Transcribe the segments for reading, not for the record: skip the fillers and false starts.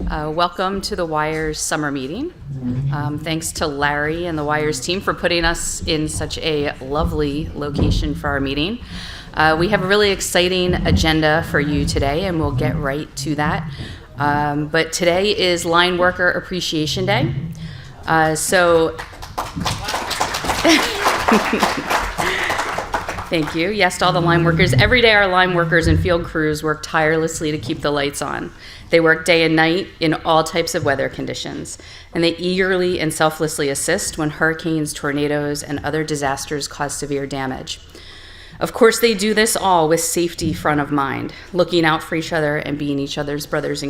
Welcome to the WIRE's summer meeting. Thanks to Larry and the WIRE's team for putting us in such a lovely location for our meeting. We have a really exciting agenda for you today, and we'll get right to that. But today is Lineworker Appreciation Day. Thank you. Yes, to all the line workers. Every day our line workers and field crews work tirelessly to keep the lights on. They work day and night in all types of weather conditions, and they eagerly and selflessly assist when hurricanes, tornadoes, and other disasters cause severe damage. Of course, they do this all with safety front of mind, looking out for each other and being each other's brothers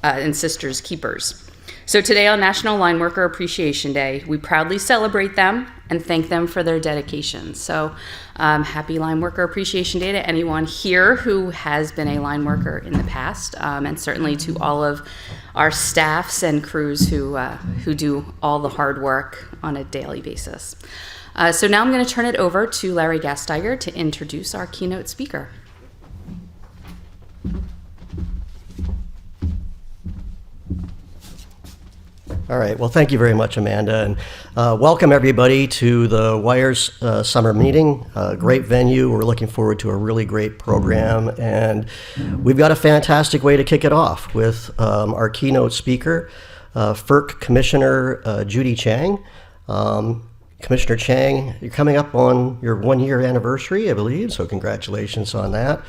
and sisters' keepers. So today on National Lineworker Appreciation Day, we proudly celebrate them and thank them for their dedication. So happy Lineworker Appreciation Day to anyone here who has been a line worker in the past, and certainly to all of our staffs and crews who do all the hard work on a daily basis. So now I'm going to turn it over to Larry Gasteiger to introduce our keynote speaker. All right, well, thank you very much, Amanda, and welcome everybody to the WIRE's summer meeting. Great venue. We're looking forward to a really great program, and we've got a fantastic way to kick it off with our keynote speaker, FERC Commissioner Judy Chang. Commissioner Chang, you're coming up on your one-year anniversary, I believe, so congratulations on that.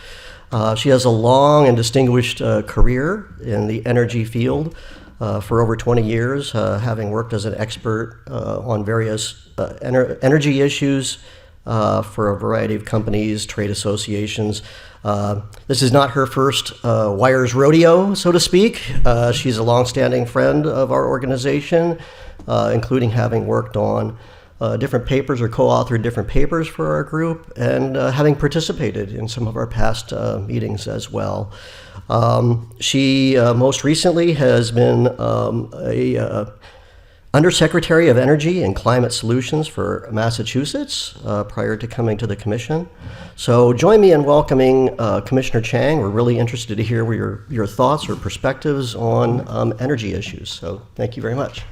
She has a long and distinguished career in the energy field. For over 20 years, having worked as an expert on various energy issues for a variety of companies, trade associations. This is not her first WIRE's rodeo, so to speak. She's a longstanding friend of our organization, including having worked on different papers or co-authored different papers for our group, and having participated in some of our past meetings as well. She most recently has been a Undersecretary of Energy and Climate Solutions for Massachusetts prior to coming to the Commission. So join me in welcoming Commissioner Chang. We're really interested to hear your thoughts or perspectives on energy issues. So thank you very much.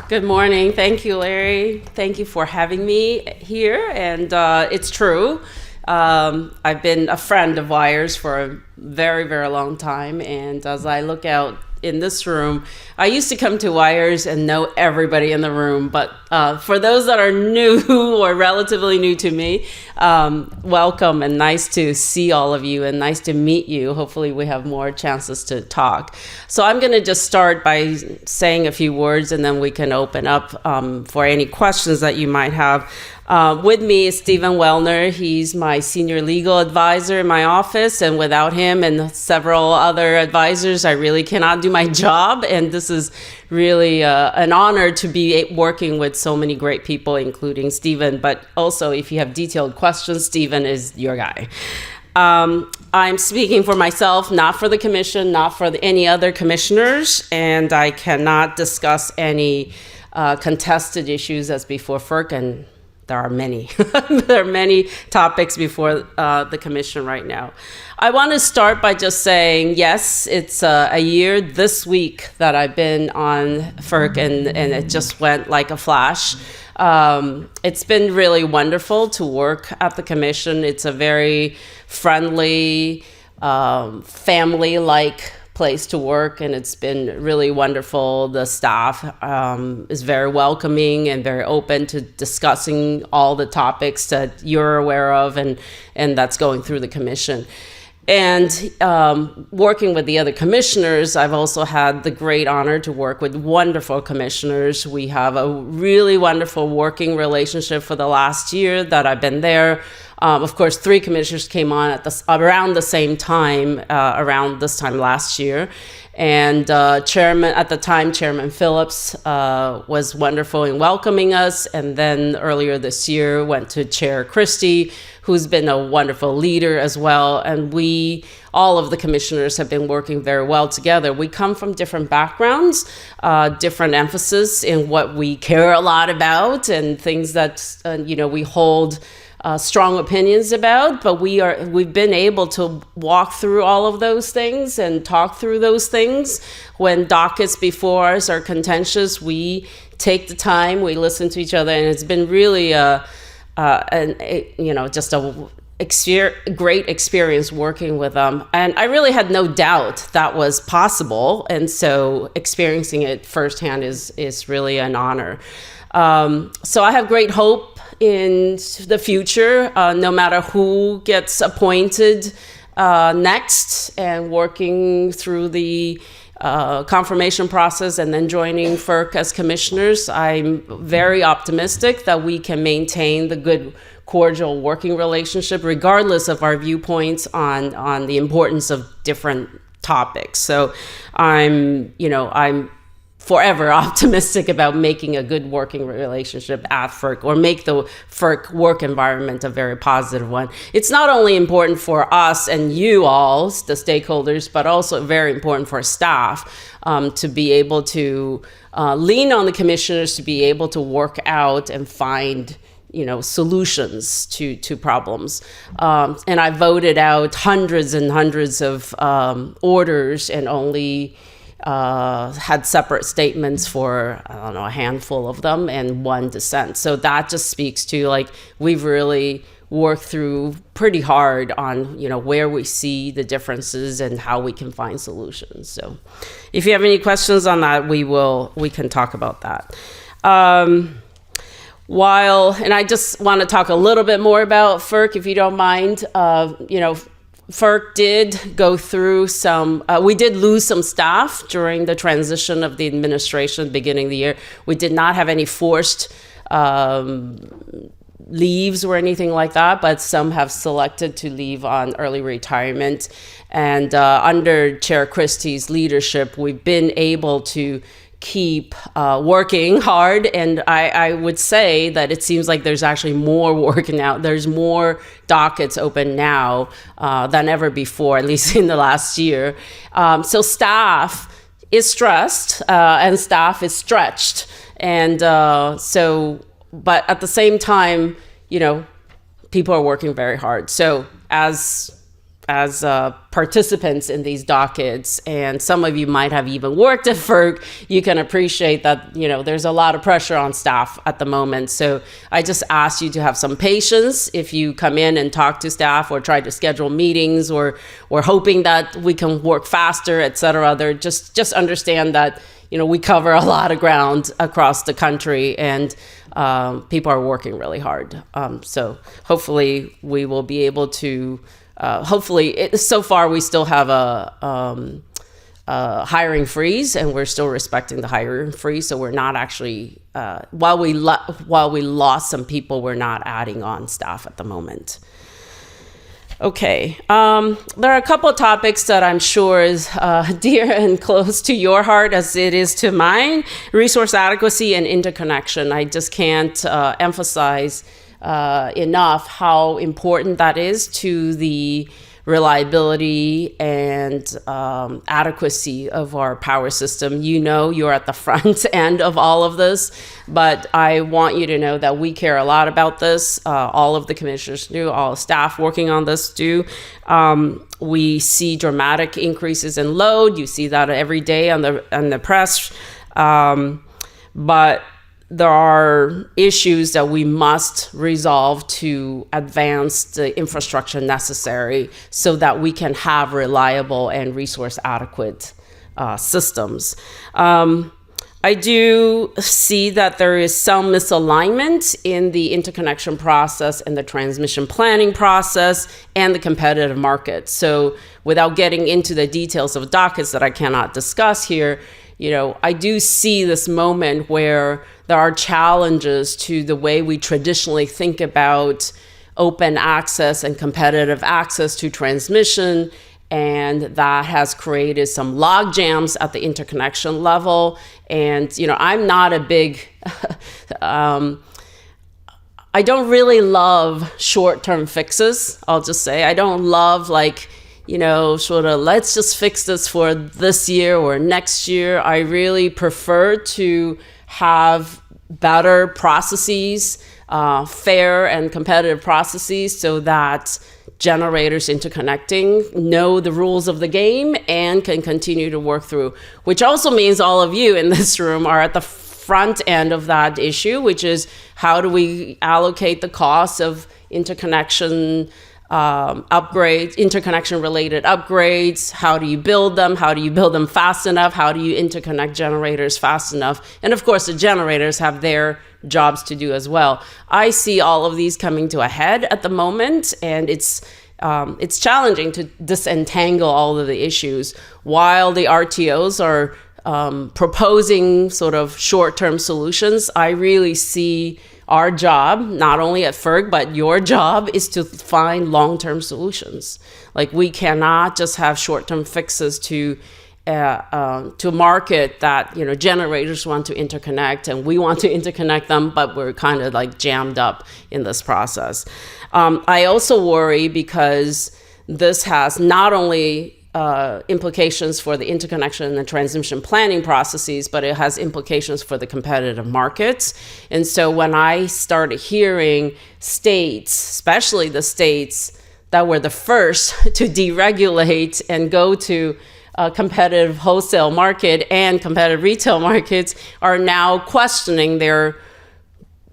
Good morning. Thank you, Larry. Thank you for having me here. And it's true. I've been a friend of WIRE's for a very, very long time. And as I look out in this room, I used to come to WIRE's and know everybody in the room. But for those that are new or relatively new to me, welcome and nice to see all of you and nice to meet you. Hopefully we have more chances to talk. So I'm going to just start by saying a few words and then we can open up for any questions that you might have. With me is Stephen Wellner. He's my senior legal advisor in my office, and without him and several other advisors, I really cannot do my job. And this is really an honor to be working with so many great people, including Stephen. But also, if you have detailed questions, Stephen is your guy. I'm speaking for myself, not for the Commission, not for any other commissioners, and I cannot discuss any contested issues as before FERC, and there are many. There are many topics before the Commission right now. I want to start by just saying, yes, it's a year this week that I've been on FERC, and it just went like a flash. It's been really wonderful to work at the Commission. It's a very friendly, family-like place to work, and it's been really wonderful. The staff is very welcoming and very open to discussing all the topics that you're aware of and that's going through the Commission. And working with the other commissioners, I've also had the great honor to work with wonderful commissioners. We have a really wonderful working relationship for the last year that I've been there. Of course, 3 commissioners came on at around the same time, around this time last year. And at the time, Chairman Phillips was wonderful in welcoming us. And then earlier this year, went to Chair Christie, who's been a wonderful leader as well. And all of the commissioners have been working very well together. We come from different backgrounds, different emphasis in what we care a lot about, and things that we hold strong opinions about, but we've been able to walk through all of those things and talk through those things. When dockets before us are contentious, we take the time, we listen to each other, and it's been really just a great experience working with them. And I really had no doubt that was possible, and so experiencing it firsthand is really an honor. So I have great hope in the future, no matter who gets appointed next, and working through the confirmation process and then joining FERC as commissioners. I'm very optimistic that we can maintain the good, cordial working relationship regardless of our viewpoints on the importance of different topics. So I'm forever optimistic about making a good working relationship at FERC, or make the FERC work environment a very positive one. It's not only important for us and you all, the stakeholders, but also very important for staff to be able to lean on the commissioners to be able to work out and find solutions to problems. And I voted out hundreds and hundreds of orders and only had separate statements for, a handful of them and one dissent. So that just speaks to we've really worked through pretty hard on, where we see the differences and how we can find solutions. So if you have any questions on that, we can talk about that. And I just want to talk a little bit more about FERC, if you don't mind. FERC did go through we did lose some staff during the transition of the administration beginning of the year. We did not have any forced leaves or anything like that, but some have selected to leave on early retirement. And under Chair Christie's leadership, we've been able to keep working hard, and I would say that it seems like there's actually more working out. There's more dockets open now than ever before, at least in the last year. So staff is stressed and staff is stretched, and but at the same time, people are working very hard. So as participants in these dockets, and some of you might have even worked at FERC, you can appreciate that, there's a lot of pressure on staff at the moment. So I just ask you to have some patience if you come in and talk to staff or try to schedule meetings, or we're hoping that we can work faster, et cetera. They're just understand that, we cover a lot of ground across the country, and people are working really hard. So hopefully we will be able to so far we still have a hiring freeze, and we're still respecting the hiring freeze. So we're not actually, while we lost some people, we're not adding on staff at the moment. Okay, there are a couple of topics that I'm sure is dear and close to your heart as it is to mine: resource adequacy and interconnection. I just can't emphasize enough how important that is to the reliability and adequacy of our power system. You're at the front end of all of this, but I want you to know that we care a lot about this. All of the commissioners do, all staff working on this do. We see dramatic increases in load. You see that every day on the press. But there are issues that we must resolve to advance the infrastructure necessary so that we can have reliable and resource adequate systems. I do see that there is some misalignment in the interconnection process and the transmission planning process and the competitive market. So without getting into the details of dockets that I cannot discuss here, I do see this moment where there are challenges to the way we traditionally think about open access and competitive access to transmission, and that has created some log jams at the interconnection level. And, I'm not a big, I don't really love short-term fixes, I'll just say. I don't love sort of let's just fix this for this year or next year. I really prefer to have better processes, fair and competitive processes, so that generators interconnecting know the rules of the game and can continue to work through, which also means all of you in this room are at the front end of that issue, which is how do we allocate the costs of interconnection upgrades, interconnection related upgrades? How do you build them? How do you build them fast enough? How do you interconnect generators fast enough? And of course, the generators have their jobs to do as well. I see all of these coming to a head at the moment, and it's challenging to disentangle all of the issues. While the RTOs are proposing sort of short-term solutions, I really see our job, not only at FERC, but your job is to find long-term solutions. Like, we cannot just have short-term fixes to a market that, you know, generators want to interconnect and we want to interconnect them, but we're kind of like jammed up in this process. I also worry because this has not only implications for the interconnection and transmission planning processes, but it has implications for the competitive markets. And so when I started hearing states, especially the states that were the first to deregulate and go to a competitive wholesale market and competitive retail markets, are now questioning their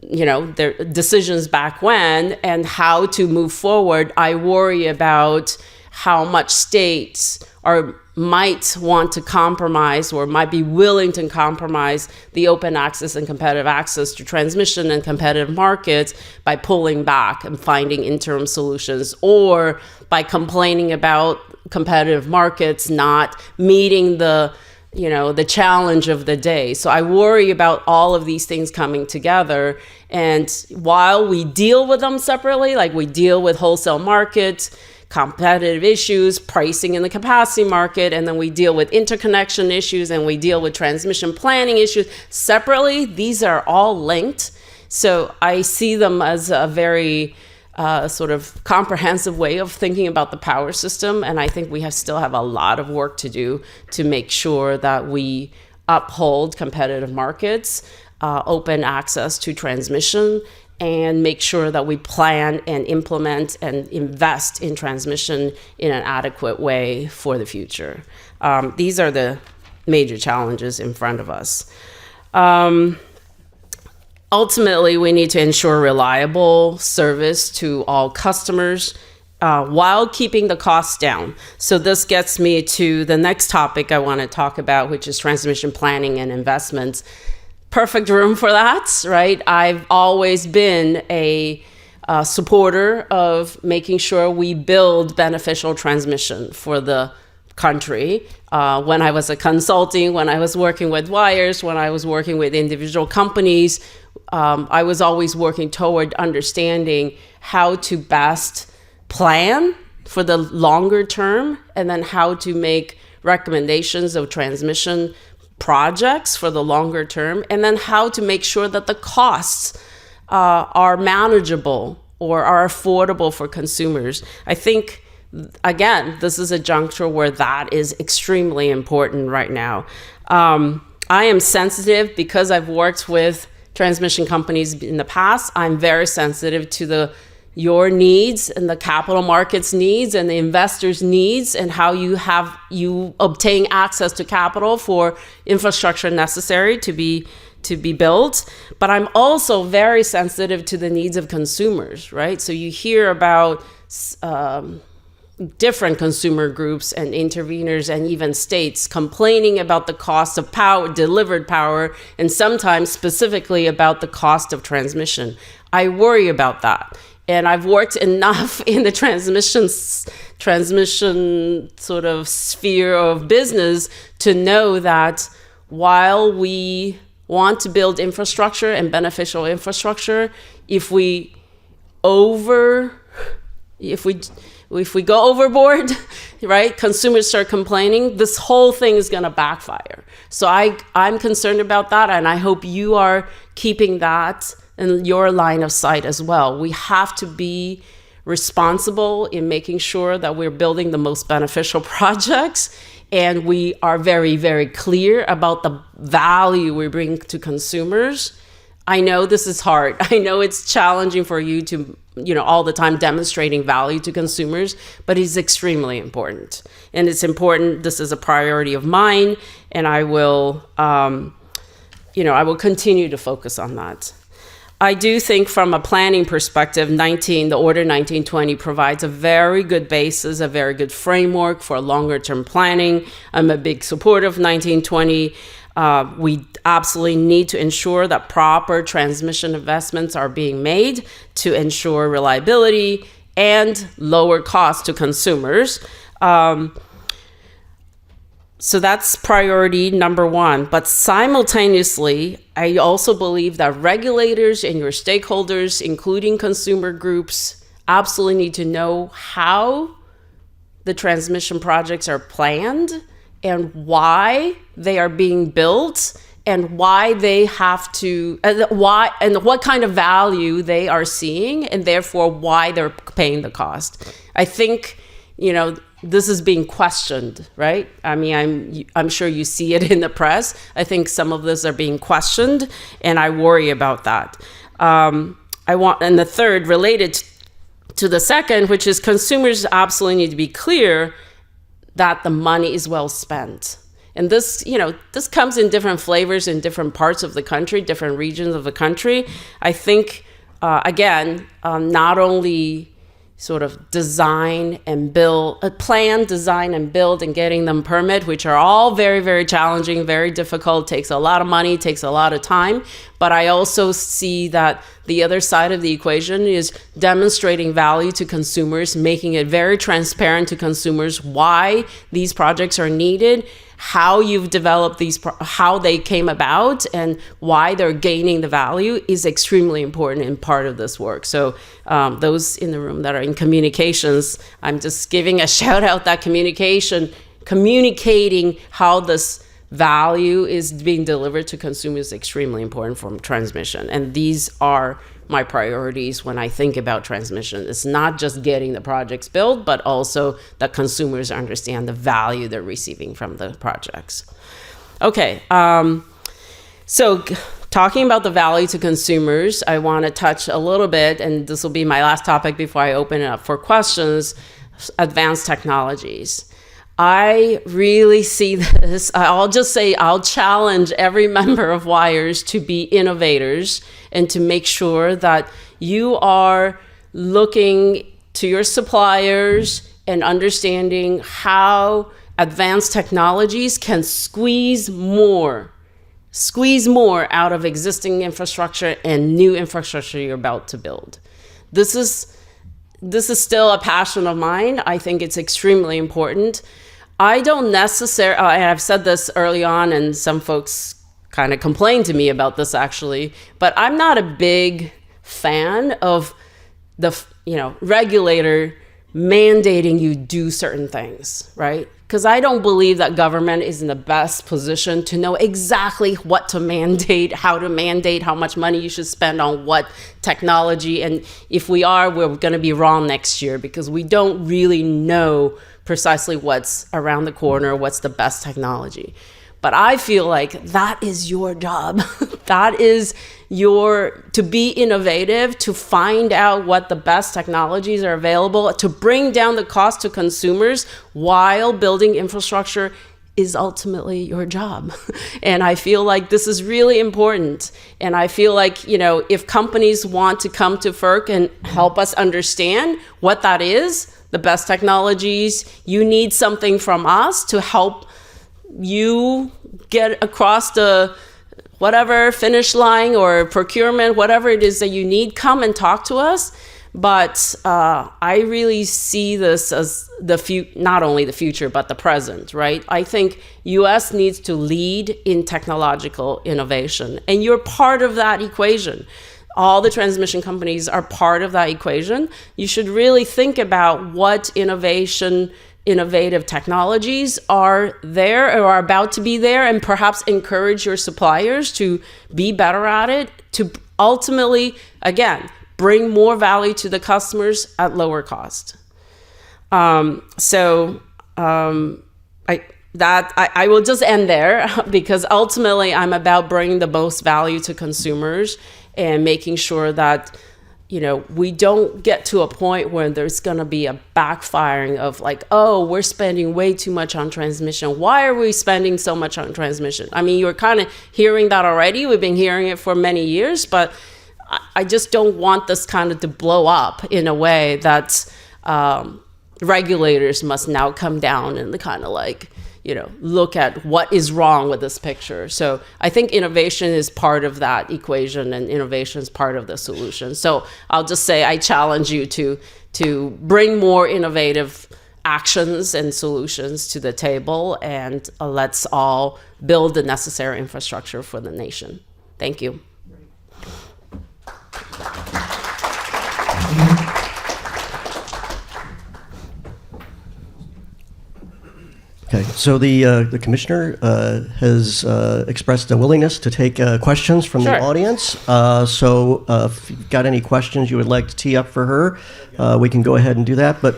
decisions back when and how to move forward, I worry about how much states might want to compromise or might be willing to compromise the open access and competitive access to transmission and competitive markets by pulling back and finding interim solutions, or by complaining about competitive markets not meeting the challenge of the day. So I worry about all of these things coming together. And while we deal with them separately, like we deal with wholesale markets, competitive issues, pricing in the capacity market, and then we deal with interconnection issues and we deal with transmission planning issues separately, these are all linked. So I see them as a very sort of comprehensive way of thinking about the power system. And I think we still have a lot of work to do to make sure that we uphold competitive markets, open access to transmission, and make sure that we plan and implement and invest in transmission in an adequate way for the future. These are the major challenges in front of us. Ultimately, we need to ensure reliable service to all customers while keeping the costs down. So this gets me to the next topic I want to talk about, which is transmission planning and investments. Perfect room for that, right? I've always been a supporter of making sure we build beneficial transmission for the country. When I was consulting, when I was working with wires, when I was working with individual companies, I was always working toward understanding how to best plan for the longer term, and then how to make recommendations of transmission projects for the longer term, and then how to make sure that the costs are manageable or are affordable for consumers. I think, again, this is a juncture where that is extremely important right now. I am sensitive because I've worked with transmission companies in the past. I'm very sensitive to your needs and the capital markets needs and the investors' needs, and how you obtain access to capital for infrastructure necessary to be built. But I'm also very sensitive to the needs of consumers, right? So you hear about different consumer groups and interveners and even states complaining about the cost of power, delivered power, and sometimes specifically about the cost of transmission. I worry about that. And I've worked enough in the transmission sort of sphere of business to know that while we want to build infrastructure and beneficial infrastructure, if we go overboard, right, consumers start complaining, this whole thing is going to backfire. So I'm concerned about that, and I hope you are keeping that in your line of sight as well. We have to be responsible in making sure that we're building the most beneficial projects, and we are very, very clear about the value we bring to consumers. I know this is hard. I know it's challenging for you to, all the time demonstrating value to consumers, but it's extremely important. And it's important. This is a priority of mine, and I will, I will continue to focus on that. I do think from a planning perspective, the Order 1920 provides a very good basis, a very good framework for longer term planning. I'm a big supporter of 1920. We absolutely need to ensure that proper transmission investments are being made to ensure reliability and lower cost to consumers. So that's priority number one. But simultaneously, I also believe that regulators and your stakeholders, including consumer groups, absolutely need to know how the transmission projects are planned and why they are being built and why they have to, and what kind of value they are seeing, and therefore why they're paying the cost. I think, this is being questioned, right? I mean, I'm sure you see it in the press. I think some of this are being questioned, and I worry about that. And the third, related to the second, which is consumers absolutely need to be clear that the money is well spent. And this, this comes in different flavors in different parts of the country, different regions of the country. I think, not only sort of design and build, plan, design and build, and getting them permit, which are all very, very challenging, very difficult, takes a lot of money, takes a lot of time. But I also see that the other side of the equation is demonstrating value to consumers, making it very transparent to consumers why these projects are needed, how you've developed these, how they came about, and why they're gaining the value is extremely important in part of this work. So those in the room that are in communications, I'm just giving a shout out that communicating how this value is being delivered to consumers is extremely important for transmission. And these are my priorities when I think about transmission. It's not just getting the projects built, but also that consumers understand the value they're receiving from the projects. Okay, so talking about the value to consumers, I want to touch a little bit, and this will be my last topic before I open it up for questions, advanced technologies. I really see this. I'll just say I'll challenge every member of WIRES to be innovators and to make sure that you are looking to your suppliers and understanding how advanced technologies can squeeze more out of existing infrastructure and new infrastructure you're about to build. This is still a passion of mine. I think it's extremely important. I don't necessarily, and I've said this early on, and some folks kind of complained to me about this actually, but I'm not a big fan of the, regulator mandating you do certain things, right? Because I don't believe that government is in the best position to know exactly what to mandate, how much money you should spend on what technology. And if we are, we're going to be wrong next year because we don't really know precisely what's around the corner, what's the best technology. But I feel like that is your job. That is to be innovative, to find out what the best technologies are available, to bring down the cost to consumers while building infrastructure is ultimately your job. And I feel like this is really important. And I feel like, if companies want to come to FERC and help us understand what that is, the best technologies, you need something from us to help you get across the whatever finish line or procurement, whatever it is that you need, come and talk to us. But I really see this as not only the future, but the present, right? I think US needs to lead in technological innovation, and you're part of that equation. All the transmission companies are part of that equation. You should really think about what innovative technologies are there or are about to be there, and perhaps encourage your suppliers to be better at it, to ultimately, again, bring more value to the customers that I will just end there because ultimately I'm about bringing the most value to consumers and making sure that, you know, we don't get to a point where there's going to be a backfiring of like, oh, we're spending way too much on transmission. Why are we spending so much on transmission? I mean, you're kind of hearing that already. We've been hearing it for many years, but I just don't want this kind of to blow up in a way that regulators must now come down and kind of like, you know, look at what is wrong with this picture. So I think innovation is part of that equation, and innovation is part of the solution. So I'll just say I challenge you to bring more innovative actions and solutions to the table, and let's all build the necessary infrastructure for the nation. Thank you. Okay, so the commissioner has expressed a willingness to take questions from the audience. So if you've got any questions you would like to tee up for her, we can go ahead and do that. But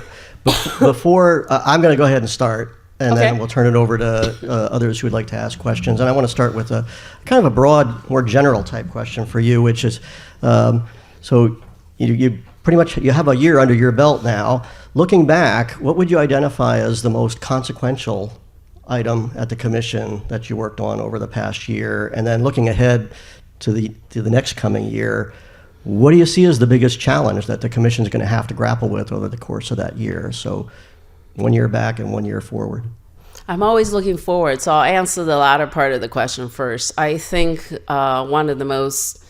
before, I'm going to go ahead and start, and then we'll turn it over to others who would like to ask questions. And I want to start with a kind of a broad, more general type question for you, which is, so you pretty much, you have a year under your belt now. Looking back, what would you identify as the most consequential item at the commission that you worked on over the past year? And then looking ahead to the next coming year, what do you see as the biggest challenge that the commission is going to have to grapple with over the course of that year? So 1 year back and 1 year forward. I'm always looking forward, so I'll answer the latter part of the question first. I think one of the most,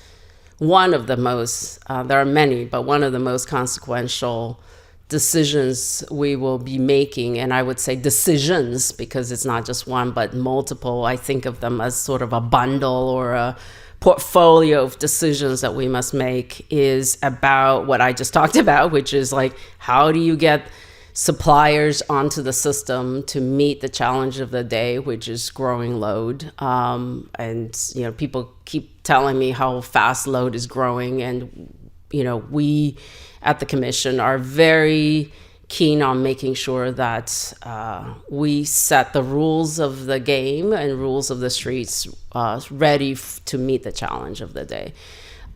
there are many, but one of the most consequential decisions we will be making, and I would say decisions because it's not just one but multiple. I think of them as sort of a bundle or a portfolio of decisions that we must make, is about what I just talked about, which is like, how do you get suppliers onto the system to meet the challenge of the day, which is growing load. And, you know, people keep telling me how fast load is growing, and, you know, we at the commission are very keen on making sure that we set the rules of the game and rules of the streets ready to meet the challenge of the day.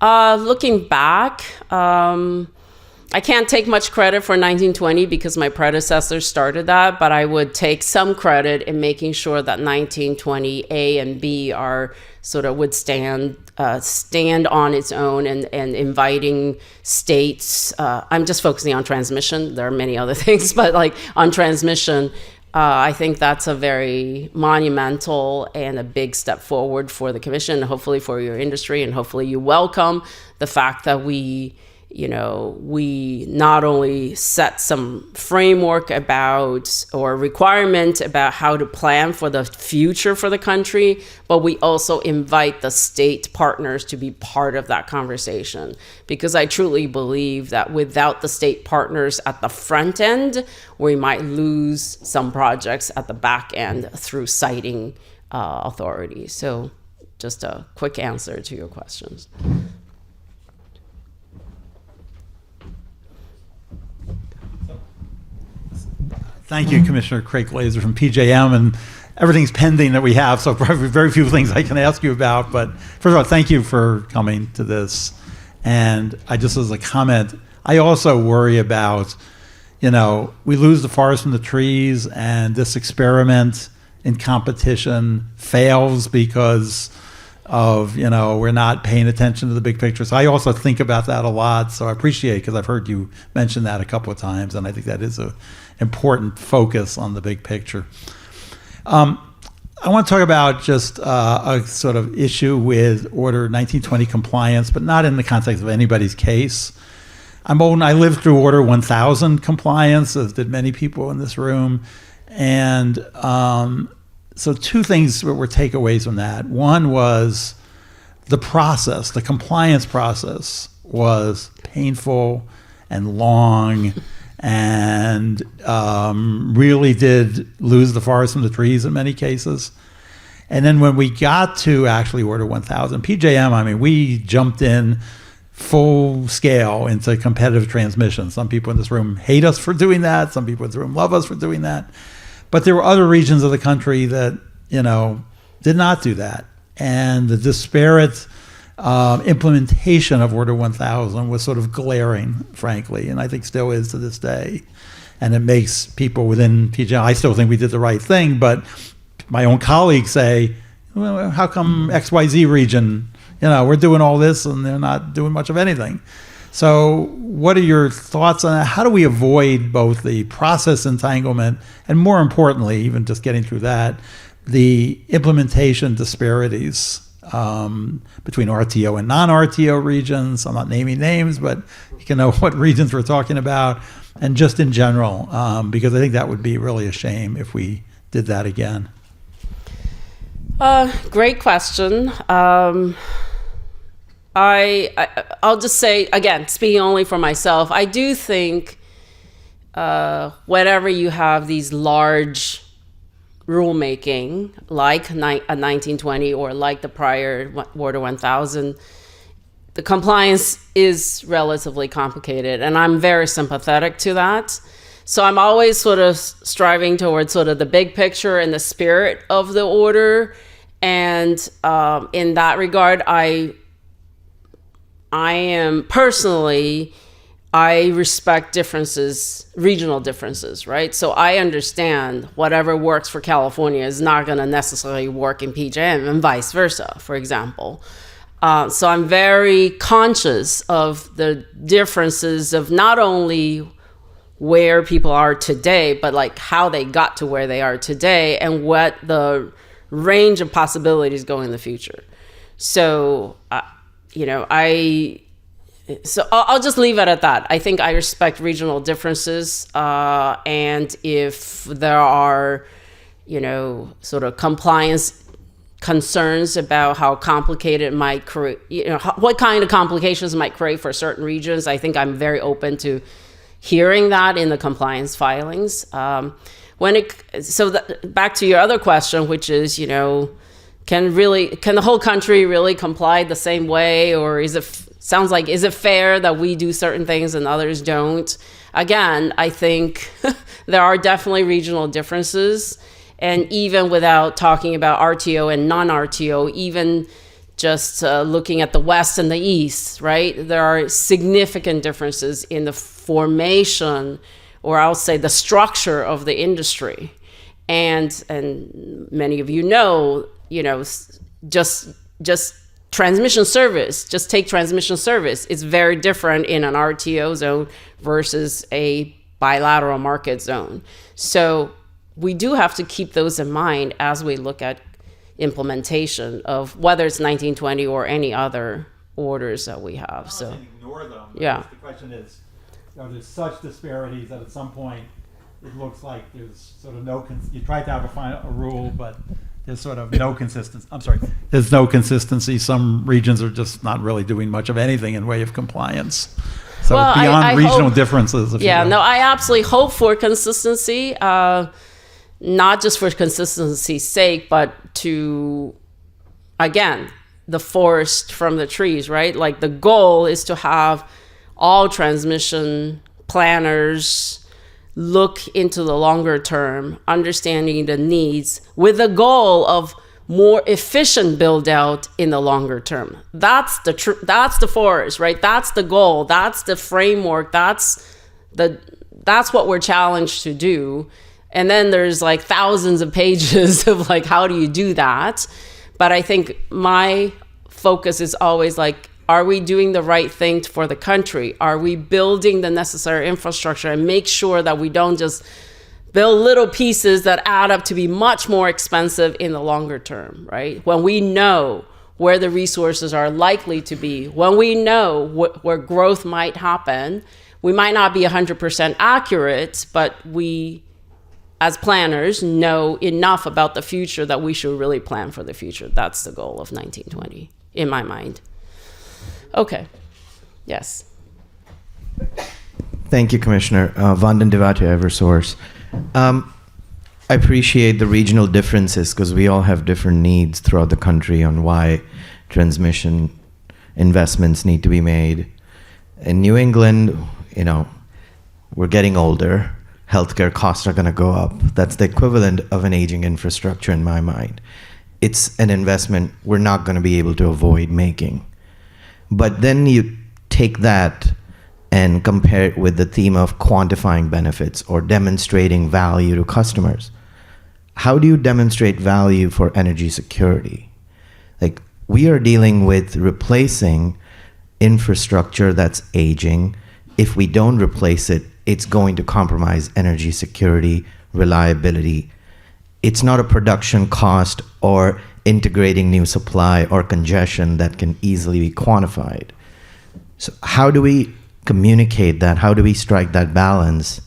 Looking back, I can't take much credit for 1920 because my predecessor started that, but I would take some credit in making sure that 1920 A and B are sort of would stand on its own, and inviting states. I'm just focusing on transmission. There are many other things, but like on transmission, I think that's a very monumental and a big step forward for the commission, and hopefully for your industry, and hopefully you welcome the fact that we not only set some framework about or requirement about how to plan for the future for the country, but we also invite the state partners to be part of that conversation. Because I truly believe that without the state partners at the front end, we might lose some projects at the back end through citing authorities. So just a quick answer to your questions. Thank you, Commissioner Craig Glazer from PJM, and everything's pending that we have, so probably very few things I can ask you about. But first of all, thank you for coming to this. And I just, as a comment, I also worry about, we lose the forest from the trees, and this experiment in competition fails because of, we're not paying attention to the big picture. So I also think about that a lot. So I appreciate, because I've heard you mention that a couple of times, and I think that is a important focus on the big picture. I want to talk about just a sort of issue with Order 1920 compliance, but not in the context of anybody's case. I'm old and I lived through Order 1000 compliance, as did many people in this room. And so two things were takeaways from that. One was the process, the compliance process was painful and long, and really did lose the forest from the trees in many cases. And then when we got to actually Order 1000, PJM, we jumped in full scale into competitive transmission. Some people in this room hate us for doing that. Some people in this room love us for doing that. But there were other regions of the country that, did not do that. And the disparate implementation of Order 1000 was sort of glaring, frankly, and I think still is to this day. And it makes people within PJ, I still think we did the right thing, but my own colleagues say, well, how come XYZ region, we're doing all this and they're not doing much of anything? So what are your thoughts on that? How do we avoid both the process entanglement and, more importantly, even just getting through that, the implementation disparities between RTO and non-RTO regions? I'm not naming names, but you can know what regions we're talking about, and just in general, because I think that would be really a shame if we did that again. Great question. I'll just say, again, speaking only for myself, I do think whenever you have these large rulemaking, like a 1920 or like the prior Order 1000, the compliance is relatively complicated, and I'm very sympathetic to that. So I'm always sort of striving towards sort of the big picture and the spirit of the order. And in that regard, I am personally, I respect differences, regional differences, right? So I understand whatever works for California is not going to necessarily work in PJM, and vice versa, for example. So I'm very conscious of the differences of not only where people are today, but like how they got to where they are today and what the range of possibilities go in the future. So, I'll just leave it at that. I think I respect regional differences, and if there are, sort of compliance concerns about how complicated it might create, what kind of complications it might create for certain regions, I think I'm very open to hearing that in the compliance filings. Back to your other question, which is, can the whole country really comply the same way, or is it fair that we do certain things and others don't? Again, I think there are definitely regional differences, and even without talking about RTO and non-RTO, even just looking at the West and the East, right? There are significant differences in the formation, or I'll say the structure of the industry. And many of just transmission service, just take transmission service. It's very different in an RTO zone versus a bilateral market zone. So we do have to keep those in mind as we look at implementation of whether it's 1920 or any other orders that we have. So ignore them. Yeah. The question is, there's such disparities that at some point it looks like there's sort of you tried to have a rule, but there's sort of no consistency. There's no consistency. Some regions are just not really doing much of anything in way of compliance. So it's beyond regional differences. I absolutely hope for consistency, not just for consistency's sake, but to, again, the forest from the trees, right? Like the goal is to have all transmission planners look into the longer term, understanding the needs with the goal of more efficient build out in the longer term. That's the forest, right? That's the goal. That's the framework. That's what we're challenged to do. And then there's like thousands of pages of like, how do you do that? But I think my focus is always like, are we doing the right thing for the country? Are we building the necessary infrastructure and make sure that we don't just build little pieces that add up to be much more expensive in the longer term, right? When we know where the resources are likely to be, when we know where growth might happen, we might not be 100% accurate, but we, as planners, know enough about the future that we should really plan for the future. That's the goal of 1920, in my mind. Okay. Yes. Thank you, Commissioner. Vandan Devate, Eversource. I appreciate the regional differences because we all have different needs throughout the country on why transmission investments need to be made. In New England, we're getting older. healthcare costs are going to go up. That's the equivalent of an aging infrastructure in my mind. It's an investment we're not going to be able to avoid making. But then you take that and compare it with the theme of quantifying benefits or demonstrating value to customers. How do you demonstrate value for energy security? Like, we are dealing with replacing infrastructure that's aging. If we don't replace it, it's going to compromise energy security, reliability. It's not a production cost or integrating new supply or congestion that can easily be quantified. So how do we communicate that? How do we strike that balance?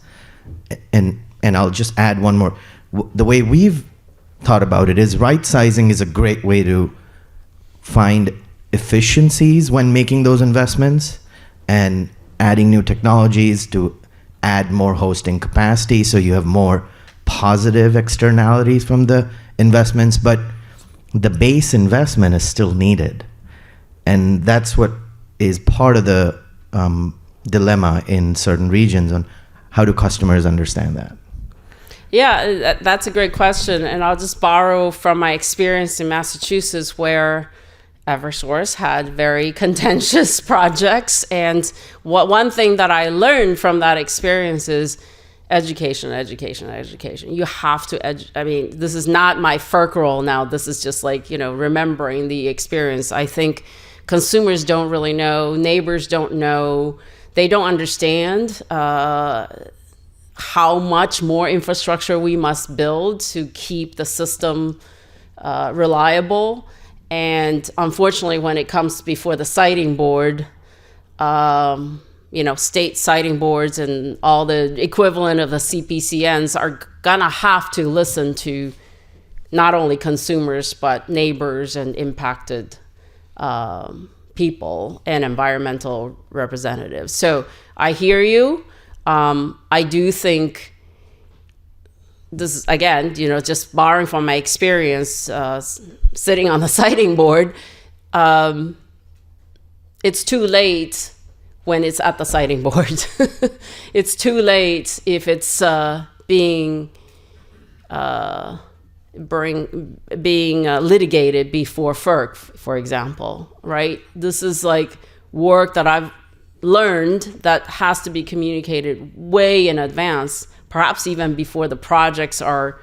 And I'll just add one more. The way we've thought about it is right sizing is a great way to find efficiencies when making those investments and adding new technologies to add more hosting capacity so you have more positive externalities from the investments, but the base investment is still needed. And that's what is part of the dilemma in certain regions on how do customers understand that. Yeah, that's a great question. And I'll just borrow from my experience in Massachusetts, where Eversource had very contentious projects. And one thing that I learned from that experience is education. You have to I mean, this is not my FERC role now. This is just like, remembering the experience. I think consumers don't really know, neighbors don't know, they don't understand how much more infrastructure we must build to keep the system reliable. And unfortunately, when it comes before the siting board, state siting boards and all the equivalent of the CPCNs are gonna have to listen to not only consumers, but neighbors and impacted people and environmental representatives. So I hear you. I do think this is, again, just borrowing from my experience sitting on the siting board, it's too late when it's at the siting board. It's too late if it's being litigated before FERC, for example, right? This is like work that I've learned that has to be communicated way in advance, perhaps even before the projects are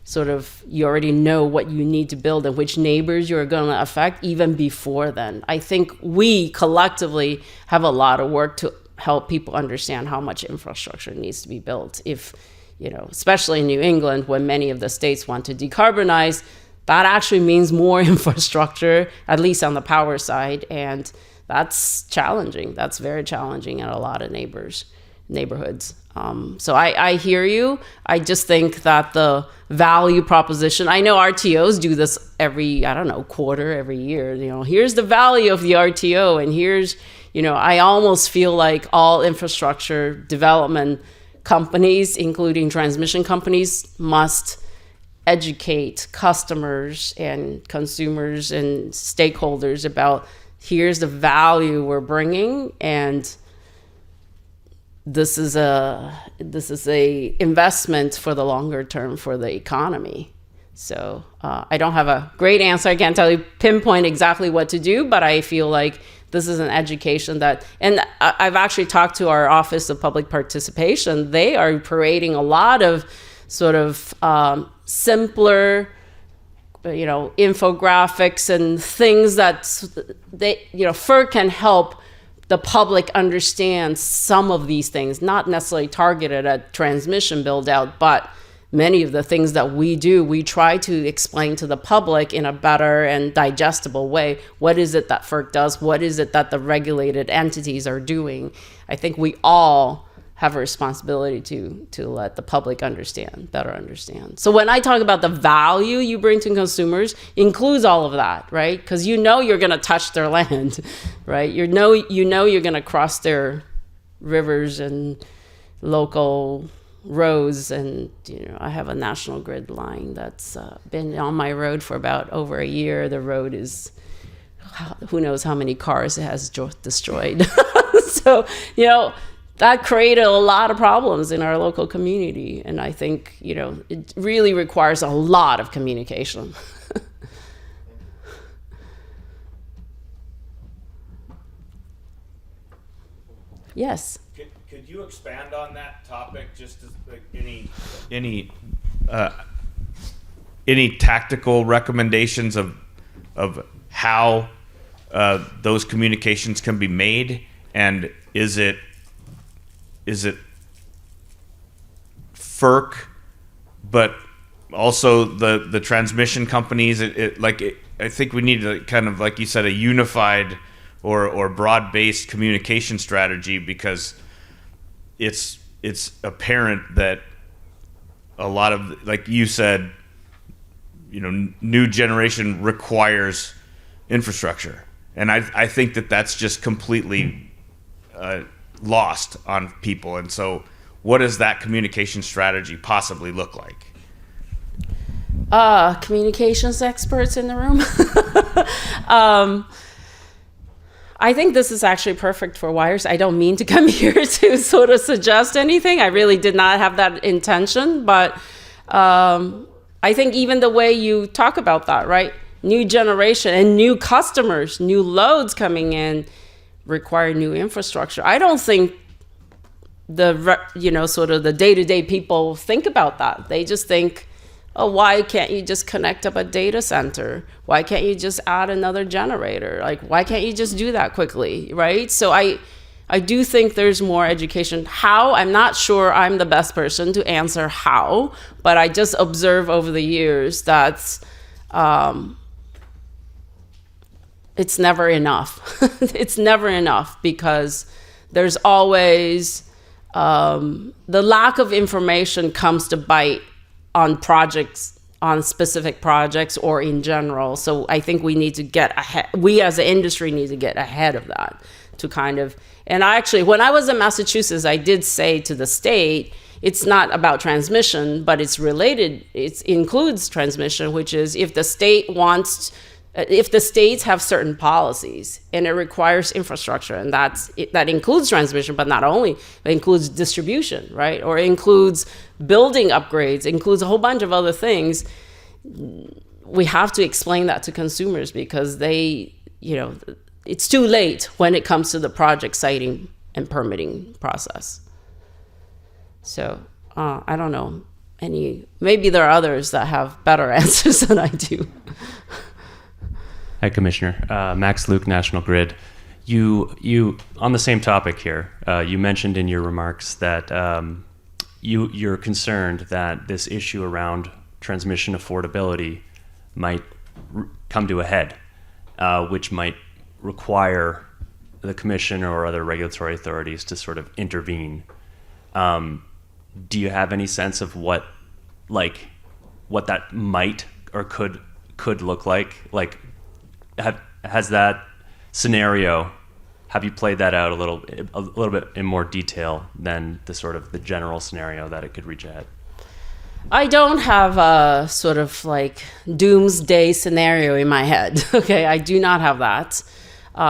sort of, you already know what you need to build and which neighbors you're going to affect even before then. I think we collectively have a lot of work to help people understand how much infrastructure needs to be built. If, especially in New England, when many of the states want to decarbonize, that actually means more infrastructure, at least on the power side. And that's challenging. That's very challenging in a lot of neighborhoods. So I hear you. I just think that the value proposition, I know RTOs do this every, quarter, every year. Here's the value of the RTO, and here's, I almost feel like all infrastructure development companies, including transmission companies, must educate customers and consumers and stakeholders about here's the value we're bringing, and this is a investment for the longer term for the economy. So I don't have a great answer. I can't tell you pinpoint exactly what to do, but I feel like this is an education that, and I've actually talked to our Office of Public Participation. They are creating a lot of sort of simpler, infographics and things that FERC can help the public understand some of these things, not necessarily targeted at transmission build out, but many of the things that we do, we try to explain to the public in a better and digestible way. What is it that FERC does? What is it that the regulated entities are doing? I think we all have a responsibility to let the public better understand. So when I talk about the value you bring to consumers, includes all of that, right? Because you're going to touch their land, right? You're going to cross their rivers and local roads, and I have a National Grid line that's been on my road for about over a year. The road is, who knows how many cars it has destroyed. So that created a lot of problems in our local community. And I think, it really requires a lot of communication. Yes. Could you expand on that topic? Just as, like, any tactical recommendations of how those communications can be made, and is it FERC, but also the transmission companies? I think we need to kind of, like you said, a unified or broad-based communication strategy, because it's apparent that a lot of, like you said, new generation requires infrastructure, and I think that's just completely lost on people. And so, what does that communication strategy possibly look like? Communications experts in the room. I think this is actually perfect for wires. I don't mean to come here to sort of suggest anything. I really did not have that intention, but I think even the way you talk about that, right? New generation and new customers, new loads coming in require new infrastructure. I don't think sort of the day-to-day people think about that. They just think, oh, why can't you just connect up a data center? Why can't you just add another generator? Like, why can't you just do that quickly, right? So I do think there's more education. How? I'm not sure I'm the best person to answer how, but I just observe over the years that it's never enough. It's never enough, because there's always the lack of information comes to bite on projects, on specific projects, or in general. So I think we need to get ahead. We as an industry need to get ahead of that to kind of, and actually, when I was in Massachusetts, I did say to the state, it's not about transmission, but it's related, it includes transmission, which is if the states have certain policies and it requires infrastructure, and that includes transmission, but not only, it includes distribution, right? Or it includes building upgrades, includes a whole bunch of other things. We have to explain that to consumers, because it's too late when it comes to the project siting and permitting process. So I don't know, maybe there are others that have better answers than I do. Hi, Commissioner. Max Luke, National Grid. You on the same topic here, you mentioned in your remarks that you're concerned that this issue around transmission affordability might come to a head, which might require the Commission or other regulatory authorities to sort of intervene. Do you have any sense of what that might or could look like? Like, has that scenario, have you played that out a little bit in more detail than the sort of the general scenario that it could reach ahead? I don't have a sort of like doomsday scenario in my head. Okay, I do not have that.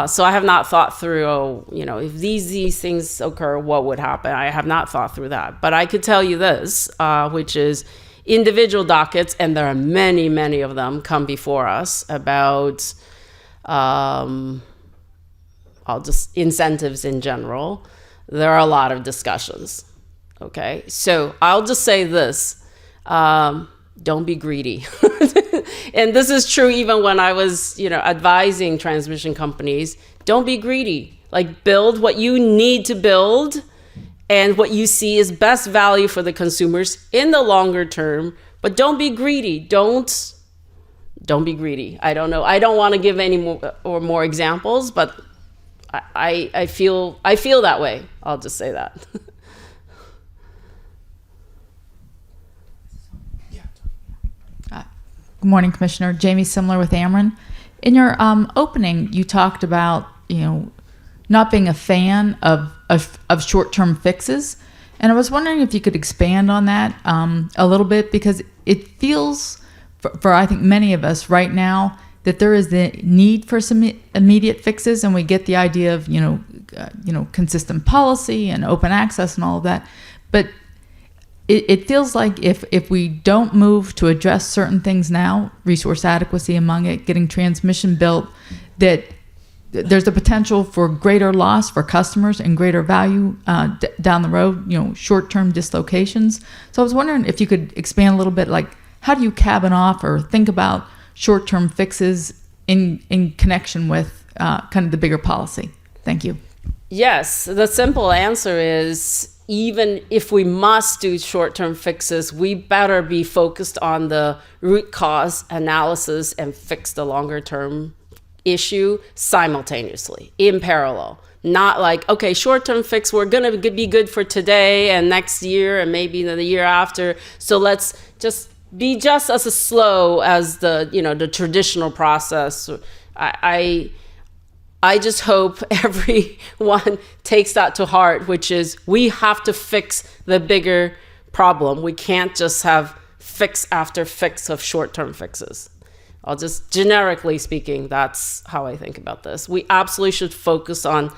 So I have not thought through, if these things occur, what would happen? I have not thought through that. But I could tell you this, which is individual dockets, and there are many, many of them come before us about incentives in general. There are a lot of discussions. Okay, so I'll just say this. Don't be greedy. And this is true even when I was, advising transmission companies. Don't be greedy. Like, build what you need to build and what you see is best value for the consumers in the longer term, but don't be greedy. Don't be greedy. I don't know. I don't want to give any more examples, but I feel that way. I'll just say that. Good morning, Commissioner. Jamie Simler with Ameren. In your opening, you talked about not being a fan of short-term fixes, and I was wondering if you could expand on that a little bit, because it feels for I think many of us right now that there is the need for some immediate fixes, and we get the idea of consistent policy and open access and all of that. But it feels like if we don't move to address certain things now, resource adequacy among it, getting transmission built, that there's the potential for greater loss for customers and greater value down the road, short-term dislocations. So I was wondering if you could expand a little bit, like how do you cabin off or think about short-term fixes in connection with kind of the bigger policy? Thank you. Yes, the simple answer is, even if we must do short-term fixes, we better be focused on the root cause analysis and fix the longer-term issue simultaneously, in parallel. Not like, okay, short-term fix, we're going to be good for today and next year and maybe the year after. So let's just be just as slow as the traditional process. I just hope everyone takes that to heart, which is we have to fix the bigger problem. We can't just have fix after fix of short-term fixes. I'll just, generically speaking, that's how I think about this. We absolutely should focus on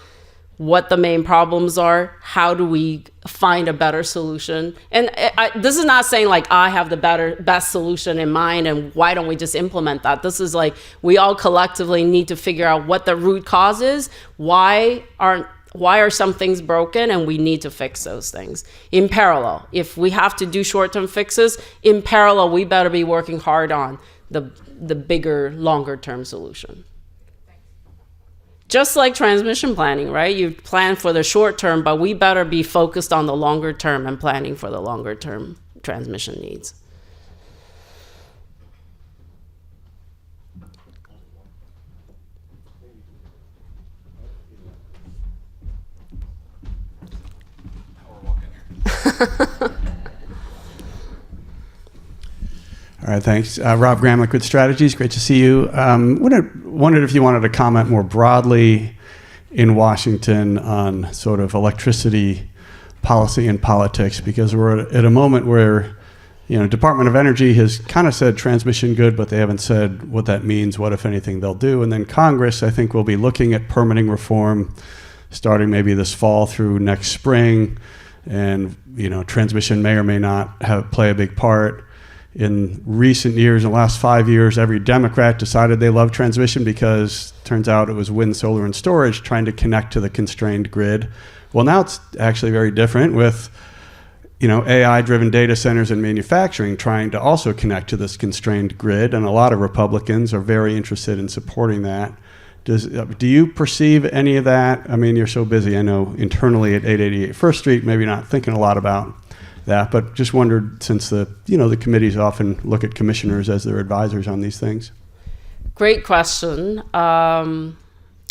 what the main problems are. How do we find a better solution? And this is not saying like I have the best solution in mind and why don't we just implement that? This is like we all collectively need to figure out what the root cause is. Why are some things broken, and we need to fix those things in parallel. If we have to do short-term fixes, in parallel, we better be working hard on the bigger, longer-term solution. Just like transmission planning, right? You plan for the short term, but we better be focused on the longer term and planning for the longer term transmission needs. All right, thanks. Rob Graham, Liquid Strategies, great to see you. Wondered if you wanted to comment more broadly in Washington on sort of electricity policy and politics, because we're at a moment where, Department of Energy has kind of said transmission good, but they haven't said what that means, what, if anything, they'll do. And then Congress, I think, will be looking at permitting reform starting maybe this fall through next spring. And, transmission may or may not play a big part. In recent years, in the last 5 years, every Democrat decided they love transmission because turns out it was wind, solar, and storage trying to connect to the constrained grid. Well, now it's actually very different with, AI-driven data centers and manufacturing trying to also connect to this constrained grid, and a lot of Republicans are very interested in supporting that. Do you perceive any of that? I mean, you're so busy, I know, internally at 888 First Street, maybe not thinking a lot about that, but just wondered, since the committees often look at commissioners as their advisors on these things. Great question.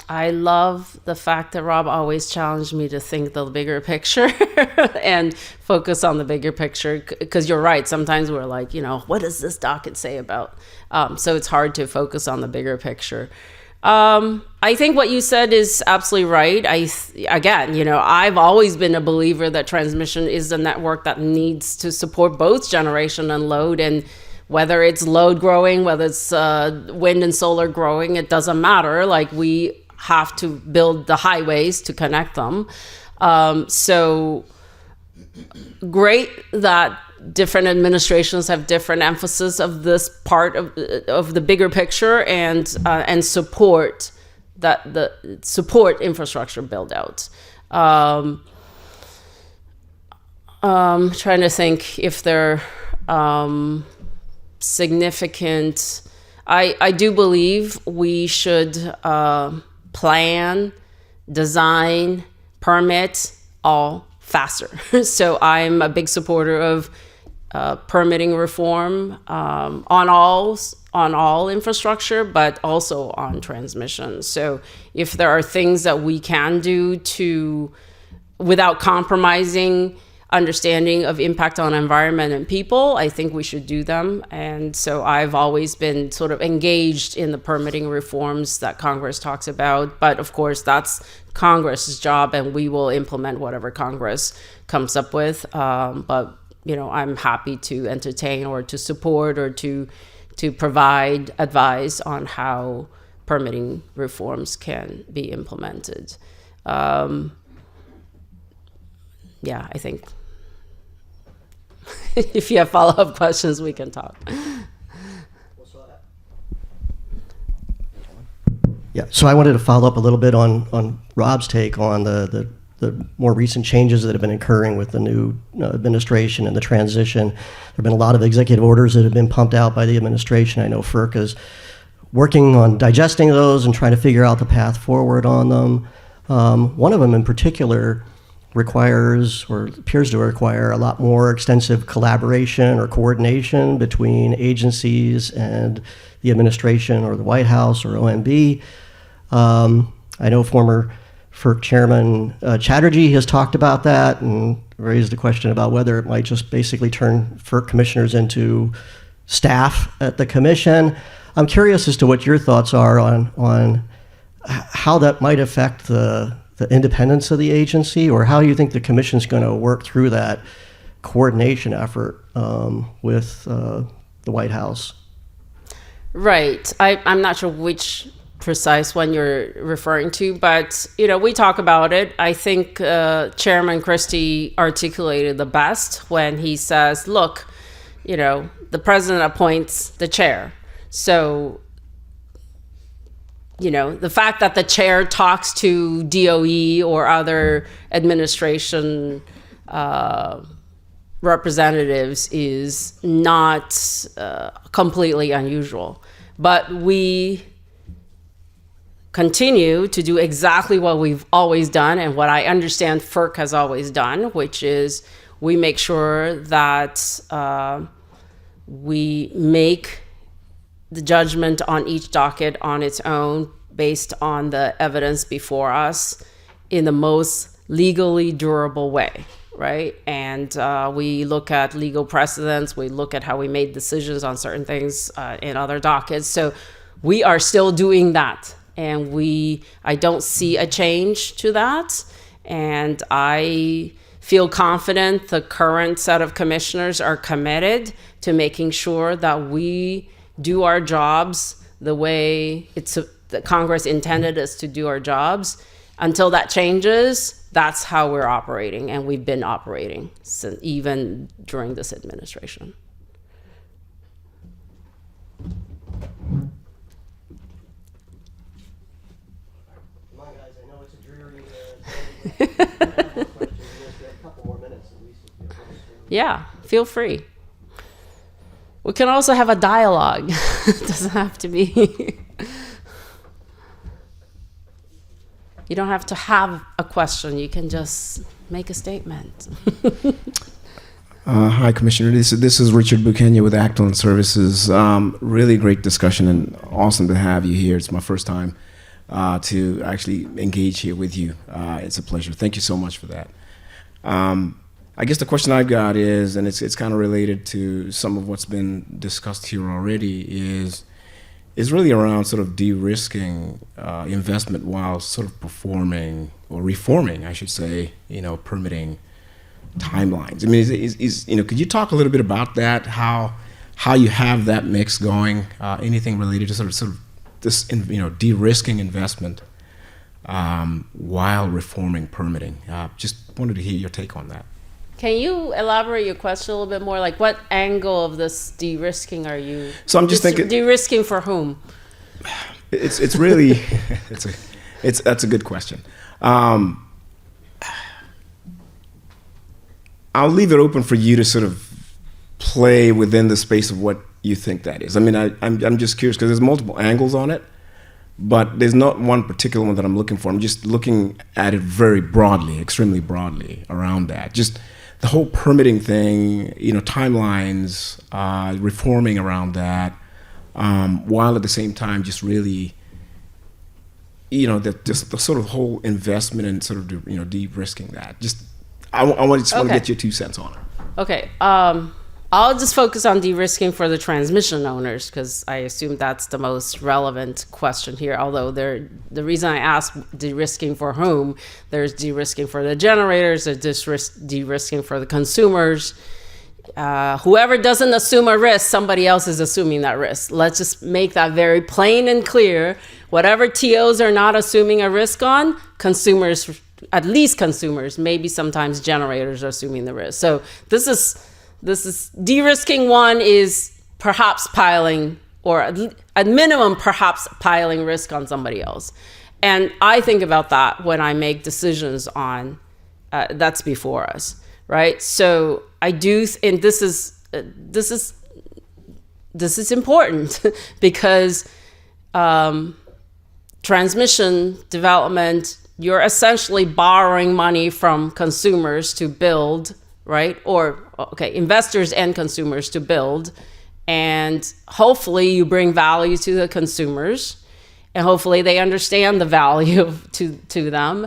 I love the fact that Rob always challenged me to think the bigger picture and focus on the bigger picture, because you're right. Sometimes we're like, what does this docket say about? So it's hard to focus on the bigger picture. I think what you said is absolutely right. I've always been a believer that transmission is a network that needs to support both generation and load, and whether it's load growing, whether it's wind and solar growing, it doesn't matter. Like, we have to build the highways to connect them. So great that different administrations have different emphasis of this part of the bigger picture and support support infrastructure build out. Trying to think if they're significant. I do believe we should plan, design, permit all faster. So I'm a big supporter of permitting reform on all infrastructure, but also on transmission. So if there are things that we can do without compromising understanding of impact on environment and people, I think we should do them. And so I've always been sort of engaged in the permitting reforms that Congress talks about. But of course, that's Congress's job, and we will implement whatever Congress comes up with. But I'm happy to entertain or to support or to provide advice on how permitting reforms can be implemented. Yeah, I think if you have follow-up questions, we can talk. Yeah, so I wanted to follow up a little bit on Rob's take on the more recent changes that have been occurring with the new administration and the transition. There have been a lot of executive orders that have been pumped out by the administration. I know FERC is working on digesting those and trying to figure out the path forward on them. One of them in particular requires, or appears to require, a lot more extensive collaboration or coordination between agencies and the administration or the White House or OMB. I know former FERC Chairman Chatterjee has talked about that and raised a question about whether it might just basically turn FERC commissioners into staff at the commission. I'm curious as to what your thoughts are on how that might affect the independence of the agency, or how you think the commission's going to work through that coordination effort with the White House. Right. I'm not sure which precise one you're referring to, but we talk about it. I think Chairman Christie articulated the best when he says, look, the president appoints the chair. So the fact that the chair talks to DOE or other administration representatives is not completely unusual. But we continue to do exactly what we've always done and what I understand FERC has always done, which is we make sure that we make the judgment on each docket on its own based on the evidence before us in the most legally durable way, right? And we look at legal precedents, we look at how we made decisions on certain things in other dockets. So we are still doing that. And I don't see a change to that. And I feel confident the current set of commissioners are committed to making sure that we do our jobs the way the Congress intended us to do our jobs. Until that changes, that's how we're operating, and we've been operating since, even during this administration. Come on, guys, I know it's a dreary question. A couple more minutes at least. Yeah, feel free. We can also have a dialogue. It doesn't have to be. You don't have to have a question. You can just make a statement. Hi, Commissioner. This is Richard Buchenya with Acton Services. Really great discussion and awesome to have you here. It's my first time to actually engage here with you. It's a pleasure. Thank you so much for that. I guess the question I've got is, and it's kind of related to some of what's been discussed here already, is really around sort of de-risking investment while sort of performing or reforming, I should say, permitting timelines. I mean, could you talk a little bit about that? How you have that mix going? Anything related to sort of this, de-risking investment while reforming permitting? Just wanted to hear your take on that. Can you elaborate your question a little bit more? Like, what angle of this de-risking are you? So I'm just thinking, de-risking for whom? It's really that's a good question. I'll leave it open for you to sort of play within the space of what you think that is. I mean, I'm just curious because there's multiple angles on it, but there's not one particular one that I'm looking for. I'm just looking at it very broadly, extremely broadly around that. Just the whole permitting thing, timelines, reforming around that, while at the same time just really, the sort of whole investment and sort of, de-risking that. Just I want to get your 2 cents on it. Okay. I'll just focus on de-risking for the transmission owners because I assume that's the most relevant question here. Although the reason I asked de-risking for whom, there's de-risking for the generators, there's de-risking for the consumers. Whoever doesn't assume a risk, somebody else is assuming that risk. Let's just make that very plain and clear. Whatever TOs are not assuming a risk on, consumers, at least consumers, maybe sometimes generators are assuming the risk. So this is de-risking. One is perhaps piling, or at minimum, perhaps piling risk on somebody else. And I think about that when I make decisions on that's before us, right? So I do, and this is important because transmission development, you're essentially borrowing money from consumers to build, right? Or, okay, investors and consumers to build. And hopefully you bring value to the consumers, and hopefully they understand the value to them.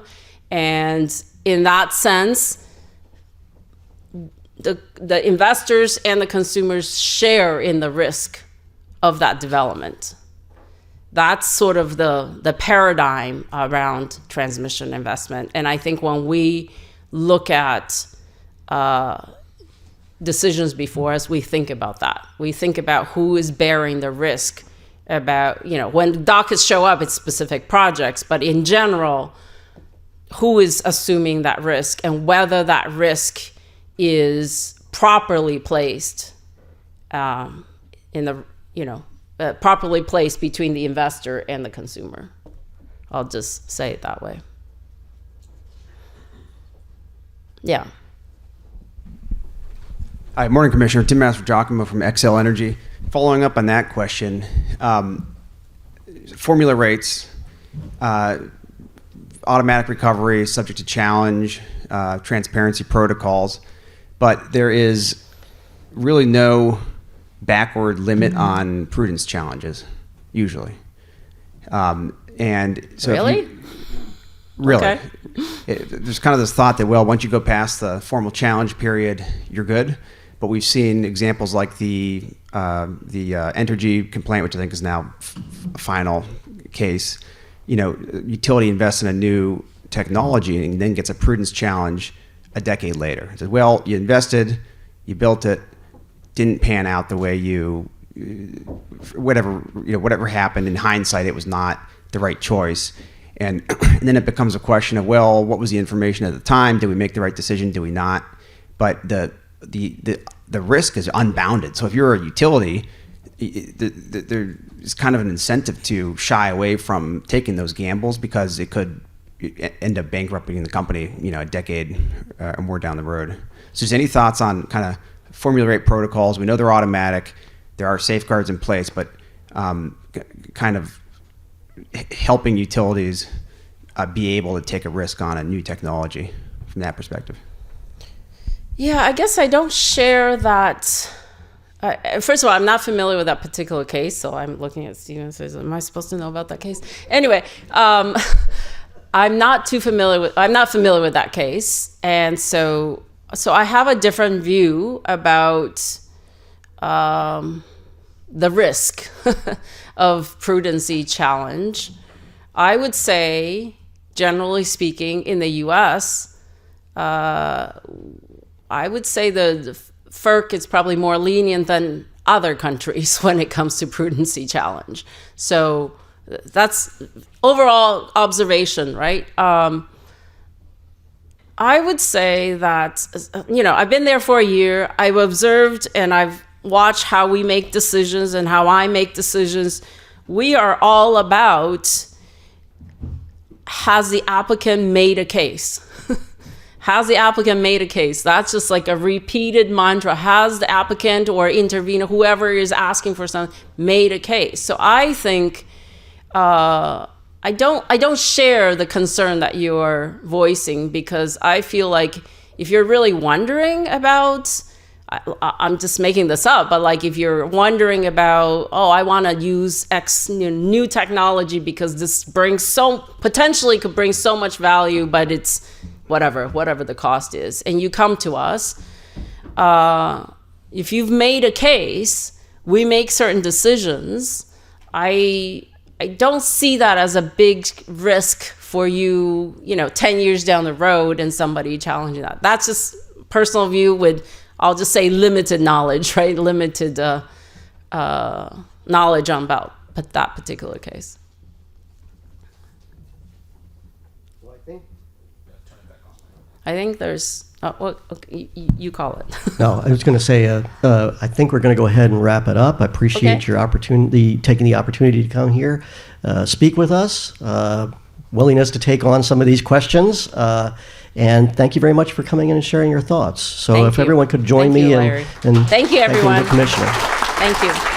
And in that sense, the investors and the consumers share in the risk of that development. That's sort of the paradigm around transmission investment. And I think when we look at decisions before us, we think about that. We think about who is bearing the risk, about, when dockets show up, it's specific projects, but in general, who is assuming that risk and whether that risk is properly placed properly placed between the investor and the consumer. I'll just say it that way. Yeah. Hi, morning, Commissioner. Tim Master-Giacomo from XL Energy. Following up on that question, formula rates, automatic recovery, subject to challenge, transparency protocols, but there is really no backward limit on prudence challenges, usually. And so really? Really. Okay. There's kind of this thought that, well, once you go past the formal challenge period, you're good. But we've seen examples like the Entergy complaint, which I think is now a final case. Utility invests in a new technology and then gets a prudence challenge a decade later. It says, well, you invested, you built it, didn't pan out the way whatever happened. In hindsight, it was not the right choice. And then it becomes a question of, well, what was the information at the time? Did we make the right decision? Did we not? But the risk is unbounded. So if you're a utility, there is kind of an incentive to shy away from taking those gambles because it could end up bankrupting the company, a decade or more down the road. So just any thoughts on kind of formula rate protocols? We know they're automatic. There are safeguards in place, but kind of helping utilities be able to take a risk on a new technology from that perspective. Yeah, I guess I don't share that. First of all, I'm not familiar with that particular case, so I'm looking at Steven and says, am I supposed to know about that case? Anyway, I'm not familiar with that case. And so I have a different view about the risk of prudency challenge. I would say, generally speaking, in the U.S., I would say the FERC is probably more lenient than other countries when it comes to prudency challenge. So that's overall observation, right? I would say that, I've been there for a year. I've observed and I've watched how we make decisions and how I make decisions. We are all about, has the applicant made a case? Has the applicant made a case? That's just like a repeated mantra. Has the applicant or intervener, whoever is asking for something, made a case? So I think I don't share the concern that you're voicing, because I feel like if you're really wondering about, I'm just making this up, but like if you're wondering about, I want to use X new technology because this potentially could bring so much value, but it's whatever the cost is, and you come to us, if you've made a case, we make certain decisions. I don't see that as a big risk for you, 10 years down the road and somebody challenging that. That's just personal view with, I'll just say, limited knowledge, right? Limited knowledge about that particular case. I think there's. Well, okay, you call it. No, I was going to say, I think we're going to go ahead and wrap it up. I appreciate Okay. your opportunity, taking the opportunity to come here, speak with us, willingness to take on some of these questions, and thank you very much for coming in and sharing your thoughts. So Thank if you. everyone could join Thank you, me Larry. and Thank you, everyone. the Commissioner. Thank you.